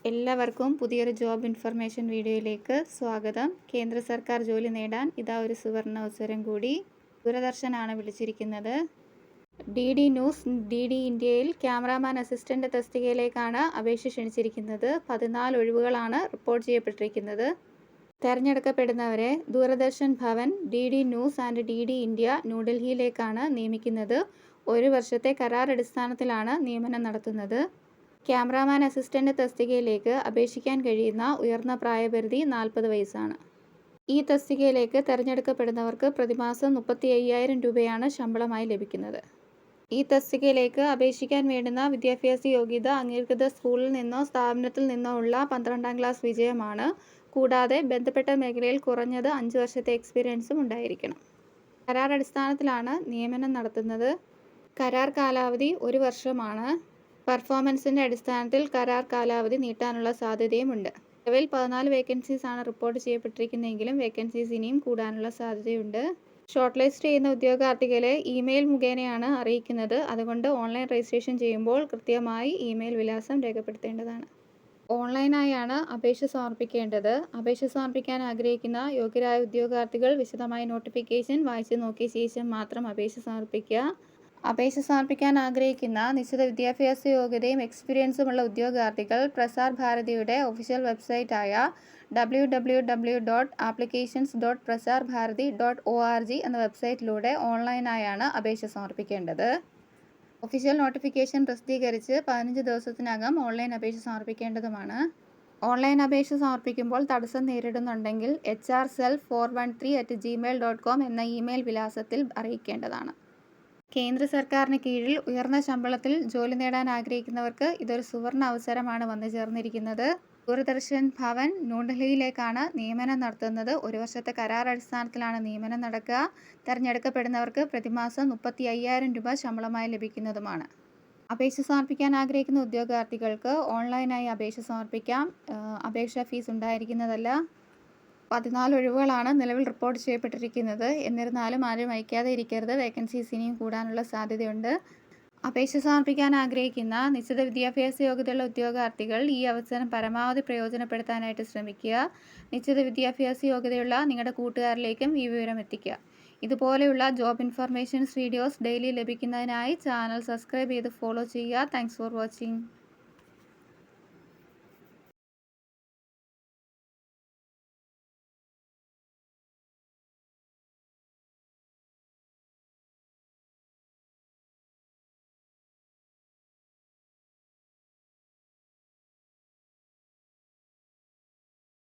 എല്ലാവർക്കും പുതിയൊരു job information വീഡിയോയിലേക്ക് സ്വാഗതം. കേന്ദ്ര സർക്കാർ ജോലി നേടാൻ ഇതാ ഒരു സുവർണ അവസരം കൂടി. ദൂരദർശനാണ് വിളിച്ചിരിക്കുന്നത്. DD ന്യൂസ് DD ഇന്ത്യയിൽ ക്യാമറാമാൻ അസിസ്റ്റന്റ് തസ്തികയിലേക്കാണ് അപേക്ഷ ക്ഷണിച്ചിരിക്കുന്നത്. 14 ഒഴിവുകളാണ് റിപ്പോർട്ട് ചെയ്യപ്പെട്ടിരിക്കുന്നത്. തെരഞ്ഞെടുക്കപ്പെടുന്നവരെ Doordarshan Bhavan, DD news and DD India ന്യൂഡൽഹിയിലേക്കാണ് നിയമിക്കുന്നത്. 1 വർഷത്തെ കരാർ അടിസ്ഥാനത്തിലാണ് നിയമനം നടത്തുന്നത്. ക്യാമറാമാൻ അസിസ്റ്റന്റ് തസ്തികയിലേക്ക് അപേക്ഷിക്കാൻ കഴിയുന്ന ഉയർന്ന പ്രായപരിധി 40 വയസ്സാണ്. ഈ തസ്തികയിലേക്ക് തിരഞ്ഞെടുക്കപ്പെടുന്നവർക്ക് പ്രതിമാസം 35,000 രൂപയാണ് ശമ്പളമായി ലഭിക്കുന്നത്. ഈ തസ്തികയിലേക്ക് അപേക്ഷിക്കാൻ വേണ്ടുന്ന വിദ്യാഭ്യാസ യോഗ്യത അംഗീകൃത സ്കൂളിൽ നിന്നോ സ്ഥാപനത്തിൽ നിന്നോ ഉള്ള 12ാം ക്ലാസ് വിജയമാണ്. കൂടാതെ ബന്ധപ്പെട്ട മേഖലയിൽ കുറഞ്ഞത് 5 വർഷത്തെ എക്സ്പീരിയൻസും ഉണ്ടായിരിക്കണം. കരാർ അടിസ്ഥാനത്തിലാണ് നിയമനം നടത്തുന്നത്. കരാർ കാലാവധി 1 വർഷമാണ്. പെർഫോമൻസിൻ്റെ അടിസ്ഥാനത്തിൽ കരാർ കാലാവധി നീട്ടാനുള്ള സാധ്യതയുമുണ്ട്. നിലവിൽ 14 വേക്കൻസീസ് ആണ് റിപ്പോർട്ട് ചെയ്യപ്പെട്ടിരിക്കുന്നതെങ്കിലും വേക്കൻസീസ് ഇനിയും കൂടാനുള്ള സാധ്യതയുണ്ട്. ഷോർട്ട് ലിസ്റ്റ് ചെയ്യുന്ന ഉദ്യോഗാർത്ഥികളെ ഇമെയിൽ മുഖേനയാണ് അറിയിക്കുന്നത്. അതുകൊണ്ട് ഓൺലൈൻ രജിസ്ട്രേഷൻ ചെയ്യുമ്പോൾ കൃത്യമായി ഇമെയിൽ വിലാസം രേഖപ്പെടുത്തേണ്ടതാണ്. ഓൺലൈനായാണ് അപേക്ഷ സമർപ്പിക്കേണ്ടത്. അപേക്ഷ സമർപ്പിക്കാൻ ആഗ്രഹിക്കുന്ന യോഗ്യരായ ഉദ്യോഗാർത്ഥികൾ വിശദമായ നോട്ടിഫിക്കേഷൻ വായിച്ചു നോക്കിയ ശേഷം മാത്രം അപേക്ഷ സമർപ്പിക്കുക. അപേക്ഷ സമർപ്പിക്കാൻ ആഗ്രഹിക്കുന്ന നിശ്ചിത വിദ്യാഭ്യാസ യോഗ്യതയും എക്സ്പീരിയൻസുമുള്ള ഉദ്യോഗാർത്ഥികൾ പ്രസാർ ഭാരതിയുടെ ഒഫീഷ്യൽ വെബ്സൈറ്റായ www.applications.prasarbharati.org എന്ന വെബ്സൈറ്റിലൂടെ ഓൺലൈനായാണ് അപേക്ഷ സമർപ്പിക്കേണ്ടത്. ഒഫീഷ്യൽ നോട്ടിഫിക്കേഷൻ പ്രസിദ്ധീകരിച്ച് 15 ദിവസത്തിനകം ഓൺലൈൻ അപേക്ഷ സമർപ്പിക്കേണ്ടതുമാണ്. ഓൺലൈൻ അപേക്ഷ സമർപ്പിക്കുമ്പോൾ തടസ്സം നേരിടുന്നുണ്ടെങ്കിൽ hrself413@gmail.com എന്ന ഇമെയിൽ വിലാസത്തിൽ അറിയിക്കേണ്ടതാണ്. കേന്ദ്ര സർക്കാരിന് കീഴിൽ ഉയർന്ന ശമ്പളത്തിൽ ജോലി നേടാൻ ആഗ്രഹിക്കുന്നവർക്ക് ഇതൊരു സുവർണ അവസരമാണ് വന്നു ചേർന്നിരിക്കുന്നത്. ദൂരദർശൻ ഭവൻ ന്യൂഡൽഹിയിലേക്കാണ് നിയമനം നടത്തുന്നത്. 1 വർഷത്തെ കരാർ അടിസ്ഥാനത്തിലാണ് നിയമനം നടക്കുക. തിരഞ്ഞെടുക്കപ്പെടുന്നവർക്ക് പ്രതിമാസം 35,000 രൂപ ശമ്പളമായി ലഭിക്കുന്നതുമാണ്. അപേക്ഷ സമർപ്പിക്കാൻ ആഗ്രഹിക്കുന്ന ഉദ്യോഗാർത്ഥികൾക്ക് ഓൺലൈനായി അപേക്ഷ സമർപ്പിക്കാം. അപേക്ഷാ ഫീസ് ഉണ്ടായിരിക്കുന്നതല്ല. 14 ഒഴിവുകളാണ് നിലവിൽ റിപ്പോർട്ട് ചെയ്യപ്പെട്ടിരിക്കുന്നത്. എന്നിരുന്നാലും ആരും അയക്കാതെ ഇരിക്കരുത്. വേക്കൻസീസ് ഇനിയും കൂടാനുള്ള സാധ്യതയുണ്ട്. അപേക്ഷ സമർപ്പിക്കാൻ ആഗ്രഹിക്കുന്ന നിശ്ചിത വിദ്യാഭ്യാസ യോഗ്യതയുള്ള ഉദ്യോഗാർത്ഥികൾ ഈ അവസരം പരമാവധി പ്രയോജനപ്പെടുത്താനായിട്ട് ശ്രമിക്കുക. നിശ്ചിത വിദ്യാഭ്യാസ യോഗ്യതയുള്ള നിങ്ങളുടെ കൂട്ടുകാരിലേക്കും ഈ വിവരം എത്തിക്കുക. ഇതുപോലെയുള്ള ജോബ് ഇൻഫർമേഷൻസ് വീഡിയോസ് ഡെയിലി ലഭിക്കുന്നതിനായി ചാനൽ സബ്സ്ക്രൈബ് ചെയ്ത് ഫോളോ ചെയ്യുക. Thanks for watching.